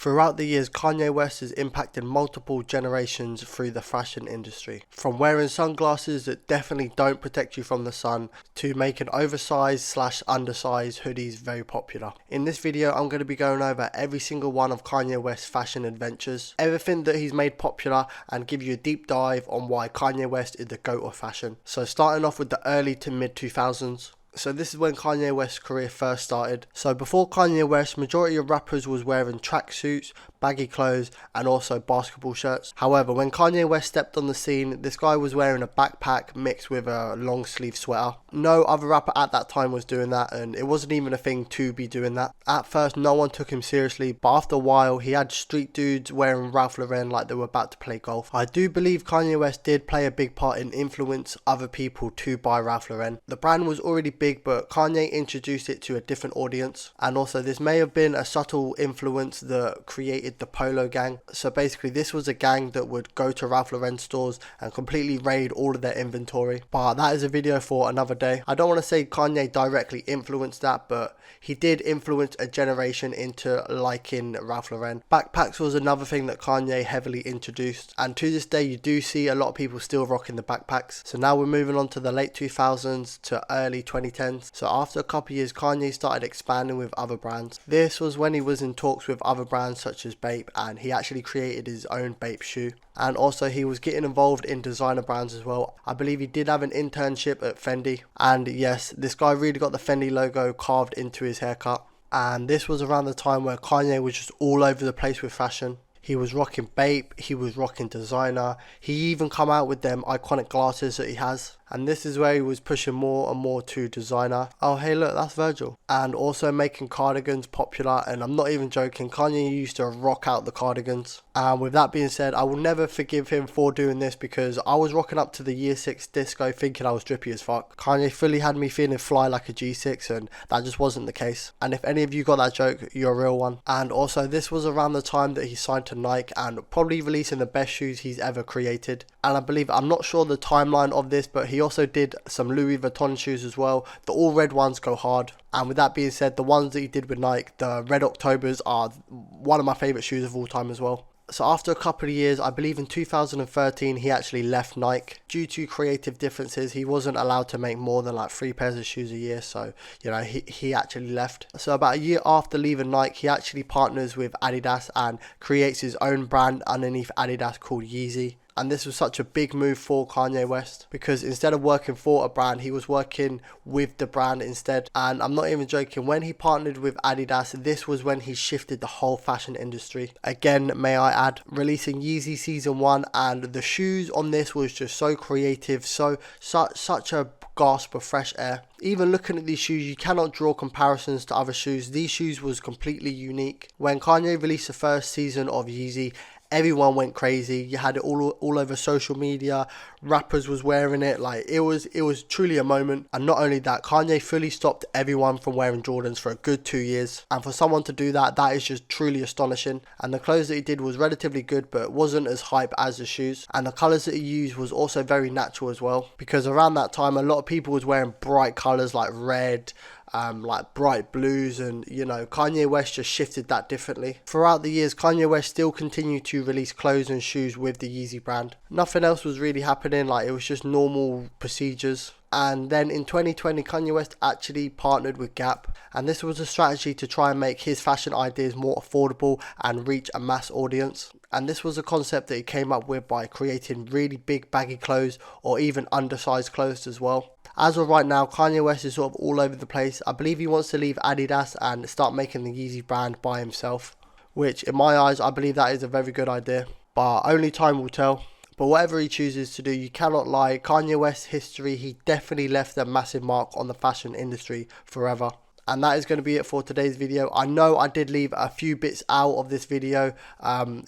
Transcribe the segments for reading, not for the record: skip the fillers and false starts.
Throughout the years, Kanye West has impacted multiple generations through the fashion industry. From wearing sunglasses that definitely don't protect you from the sun, to making oversized / undersized hoodies very popular. In this video, I'm going to be going over every single one of Kanye West's fashion adventures, everything that he's made popular, and give you a deep dive on why Kanye West is the GOAT of fashion. So starting off with the early to mid 2000s. So this is when Kanye West's career first started. So before Kanye West, majority of rappers was wearing tracksuits, baggy clothes, and also basketball shirts. However, when Kanye West stepped on the scene, this guy was wearing a backpack mixed with a long sleeve sweater. No other rapper at that time was doing that, and it wasn't even a thing to be doing that. At first, no one took him seriously, but after a while, he had street dudes wearing Ralph Lauren like they were about to play golf. I do believe Kanye West did play a big part in influence other people to buy Ralph Lauren. The brand was already big, but Kanye introduced it to a different audience, and also this may have been a subtle influence that created the Polo Gang. So basically this was a gang that would go to Ralph Lauren stores and completely raid all of their inventory, but that is a video for another day. I don't want to say Kanye directly influenced that, but he did influence a generation into liking Ralph Lauren. Backpacks was another thing that Kanye heavily introduced, and to this day you do see a lot of people still rocking the backpacks. So now we're moving on to the late 2000s to early 2010s. So after a couple of years, Kanye started expanding with other brands. This was when he was in talks with other brands such as Bape, and he actually created his own Bape shoe. And also he was getting involved in designer brands as well. I believe he did have an internship at Fendi, and yes, this guy really got the Fendi logo carved into his haircut. And this was around the time where Kanye was just all over the place with fashion. He was rocking Bape, he was rocking designer, he even come out with them iconic glasses that he has. And this is where he was pushing more and more to designer. Oh hey look, that's Virgil. And also making cardigans popular, and I'm not even joking, Kanye used to rock out the cardigans. And with that being said, I will never forgive him for doing this, because I was rocking up to the year 6 disco thinking I was drippy as fuck. Kanye fully had me feeling fly like a G6, and that just wasn't the case. And if any of you got that joke, you're a real one. And also this was around the time that he signed to Nike, and probably releasing the best shoes he's ever created. And I believe, I'm not sure the timeline of this, but he also did some Louis Vuitton shoes as well. The all red ones go hard. And with that being said, the ones that he did with Nike, the Red Octobers, are one of my favourite shoes of all time as well. So after a couple of years, I believe in 2013, he actually left Nike. Due to creative differences, he wasn't allowed to make more than like 3 pairs of shoes a year. So, you know, he actually left. So about a year after leaving Nike, he actually partners with Adidas and creates his own brand underneath Adidas called Yeezy. And this was such a big move for Kanye West, because instead of working for a brand, he was working with the brand instead. And I'm not even joking, when he partnered with Adidas, this was when he shifted the whole fashion industry. Again, may I add, releasing Yeezy Season 1, and the shoes on this was just so creative, such a gasp of fresh air. Even looking at these shoes, you cannot draw comparisons to other shoes. These shoes was completely unique. When Kanye released the first season of Yeezy, everyone went crazy. You had it all over social media. Rappers was wearing it. Like it was truly a moment. And not only that, Kanye fully stopped everyone from wearing Jordans for a good 2 years. And for someone to do that, that is just truly astonishing. And the clothes that he did was relatively good, but wasn't as hype as the shoes. And the colours that he used was also very natural as well, because around that time a lot of people was wearing bright colours like red, like bright blues, and you know, Kanye West just shifted that differently. Throughout the years, Kanye West still continued to release clothes and shoes with the Yeezy brand. Nothing else was really happening, like it was just normal procedures. And then in 2020, Kanye West actually partnered with G.O.A.T, and this was a strategy to try and make his fashion ideas more affordable and reach a mass audience. And this was a concept that he came up with by creating really big baggy clothes, or even undersized clothes as well. As of right now, Kanye West is sort of all over the place. I believe he wants to leave Adidas and start making the Yeezy brand by himself, which in my eyes, I believe that is a very good idea, but only time will tell. But whatever he chooses to do, you cannot lie, Kanye West's history, he definitely left a massive mark on the fashion industry forever. And that is going to be it for today's video. I know I did leave a few bits out of this video.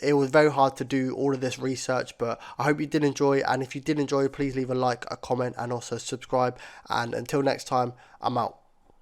It was very hard to do all of this research, but I hope you did enjoy. And if you did enjoy, please leave a like, a comment, and also subscribe. And until next time, I'm out.